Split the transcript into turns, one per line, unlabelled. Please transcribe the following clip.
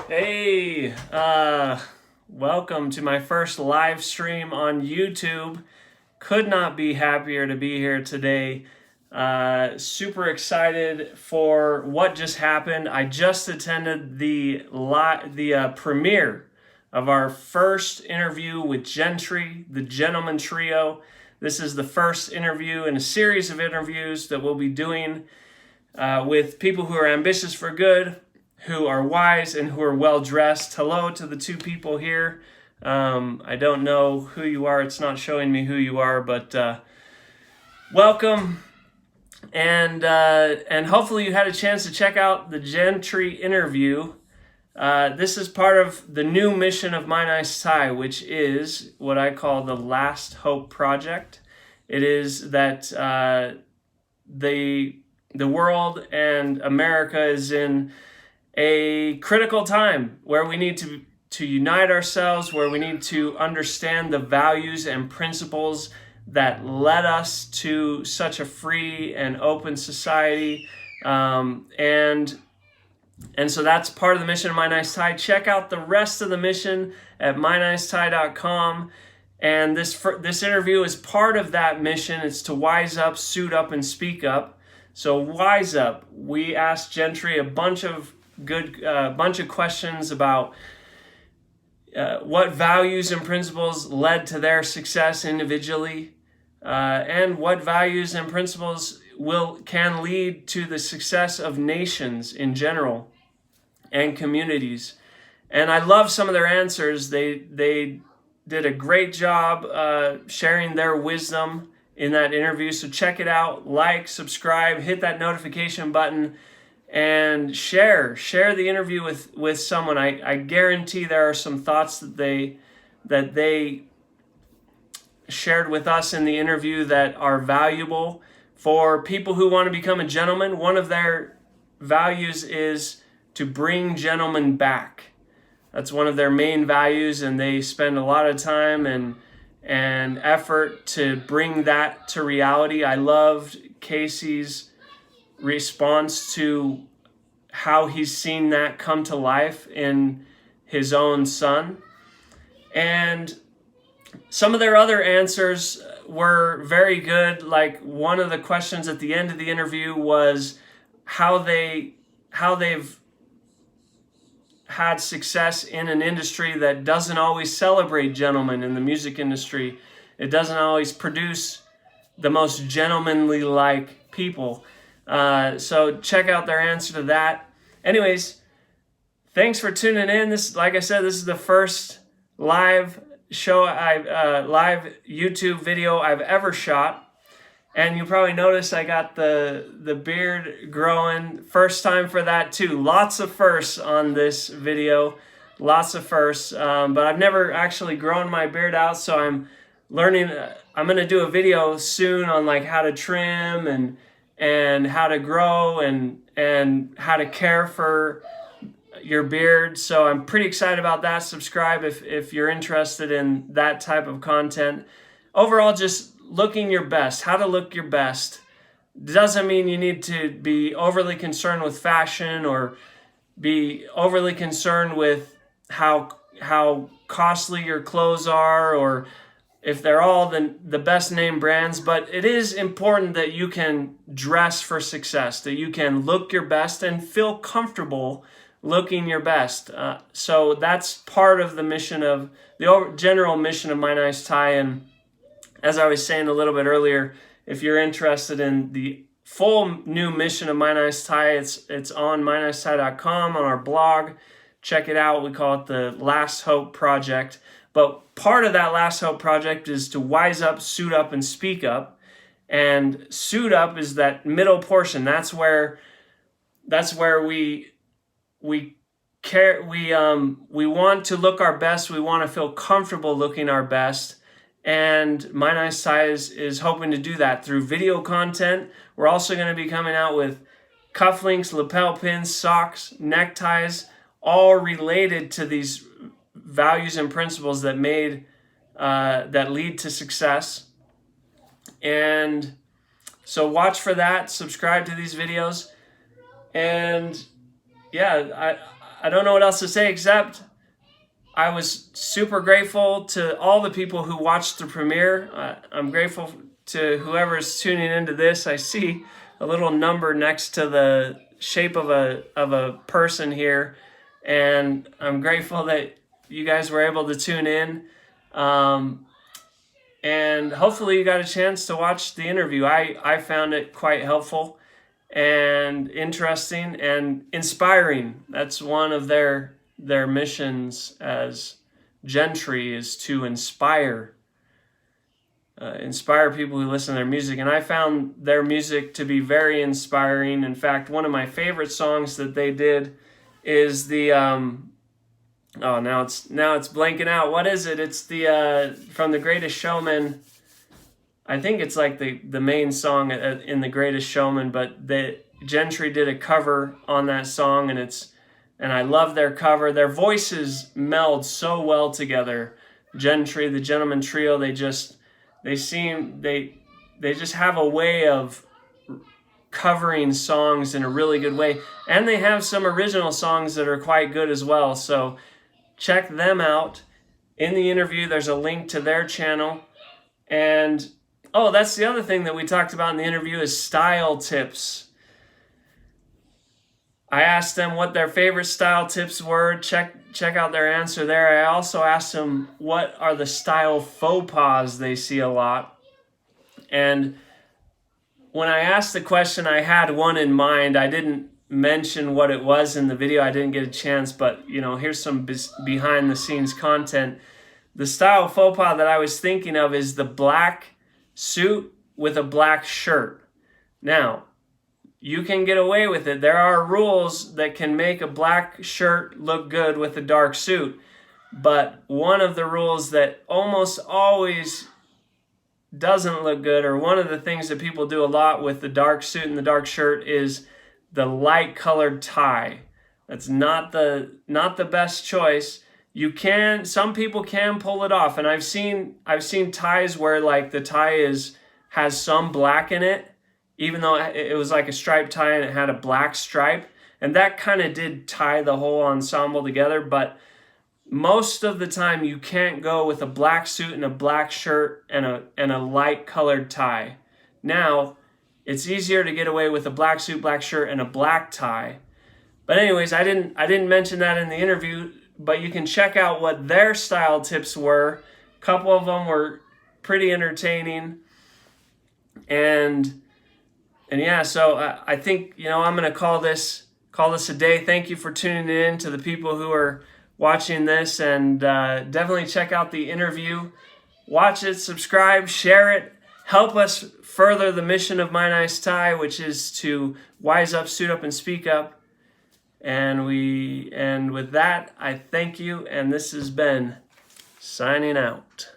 Hey, welcome to my first live stream on YouTube. Could not be happier to be here today. Super excited for what just happened. I just attended the premiere of our first interview with Gentry, the Gentleman Trio. This is the first interview in a series of interviews that we'll be doing with people who are ambitious for good, who are wise, and who are well dressed. Hello to the two people here. I don't know who you are. It's not showing me who you are, but welcome. And hopefully you had a chance to check out the Gentry interview. This is part of the new mission of My Nice Tie, which is what I call the Last Hope Project. It is that the world and America is in a critical time where we need to unite ourselves, where we need to understand the values and principles that led us to such a free and open society. And so that's part of the mission of My Nice Tie. Check out the rest of the mission at mynicetie.com. And this interview is part of that mission. It's to wise up, suit up, and speak up. So wise up. We asked Gentry a bunch of questions about what values and principles led to their success individually, and what values and principles can lead to the success of nations in general and communities. And I love some of their answers. They did a great job sharing their wisdom in that interview. So check it out, like, subscribe, hit that notification button, and share the interview with someone. I guarantee there are some thoughts that they shared with us in the interview that are valuable for people who want to become a gentleman. One of their values is to bring gentlemen back. That's one of their main values, and they spend a lot of time and effort to bring that to reality. I loved Casey's response to how he's seen that come to life in his own son. And some of their other answers were very good. Like, one of the questions at the end of the interview was how they've had success in an industry that doesn't always celebrate gentlemen. In the music industry, it doesn't always produce the most gentlemanly like people. So check out their answer to that. Anyways, thanks for tuning in. Like I said, this is the first live YouTube video I've ever shot. And you probably noticed I got the beard growing. First time for that too. Lots of firsts on this video. Lots of firsts. But I've never actually grown my beard out, so I'm learning. I'm going to do a video soon on like how to trim and how to grow and how to care for your beard. So I'm pretty excited about that. Subscribe if you're interested in that type of content. Overall, just looking your best, how to look your best. Doesn't mean you need to be overly concerned with fashion or be overly concerned with how costly your clothes are, or if they're all the best name brands. But it is important that you can dress for success, that you can look your best and feel comfortable looking your best. So that's part of the mission of the general mission of My Nice Tie. And as I was saying a little bit earlier, if you're interested in the full new mission of My Nice Tie, it's on mynicetie.com, on our blog. Check it out. We call it the Last Hope Project. But part of that Last Hope Project is to wise up, suit up, and speak up. And suit up is that middle portion. That's where we care. We want to look our best. We want to feel comfortable looking our best. And My Nice Tie is hoping to do that through video content. We're also going to be coming out with cufflinks, lapel pins, socks, neckties, all related to these values and principles that lead to success. And so watch for that. Subscribe to these videos. And yeah, I don't know what else to say except I was super grateful to all the people who watched the premiere. I'm grateful to whoever's tuning into this. I see a little number next to the shape of a person here, and I'm grateful that you guys were able to tune in. And hopefully you got a chance to watch the interview. I found it quite helpful and interesting and inspiring. That's one of their missions as Gentry, is to inspire people who listen to their music. And I found their music to be very inspiring. In fact, one of my favorite songs that they did is the now it's blanking out. What is it? It's the from The Greatest Showman. I think it's like the main song in The Greatest Showman, but the Gentry did a cover on that song, and I love their cover. Their voices meld so well together. Gentry, the Gentleman Trio, they just have a way of covering songs in a really good way, and they have some original songs that are quite good as well. So check them out. In the interview, there's a link to their channel. And oh, that's the other thing that we talked about in the interview is style tips. I asked them what their favorite style tips were. Check out their answer there. I also asked them what are the style faux pas they see a lot. And when I asked the question, I had one in mind. I didn't mention what it was in the video. I didn't get a chance, but here's some behind the scenes content. The style faux pas that I was thinking of is the black suit with a black shirt. Now, you can get away with it. There are rules that can make a black shirt look good with a dark suit. But one of the rules that almost always doesn't look good, or one of the things that people do a lot with the dark suit and the dark shirt, is the light colored tie. That's not the best choice. Some people can pull it off, and I've seen ties where like the tie has some black in it, even though it was like a striped tie and it had a black stripe, and that kind of did tie the whole ensemble together. But most of the time you can't go with a black suit and a black shirt and a light colored tie. Now, it's easier to get away with a black suit, black shirt, and a black tie. But anyways, I didn't mention that in the interview, but you can check out what their style tips were. A couple of them were pretty entertaining. And yeah, so I think, I'm going to call this a day. Thank you for tuning in, to the people who are watching this, and definitely check out the interview. Watch it, subscribe, share it. Help us further the mission of My Nice Tie, which is to wise up, suit up, and speak up. And with that, I thank you, and this has been signing out.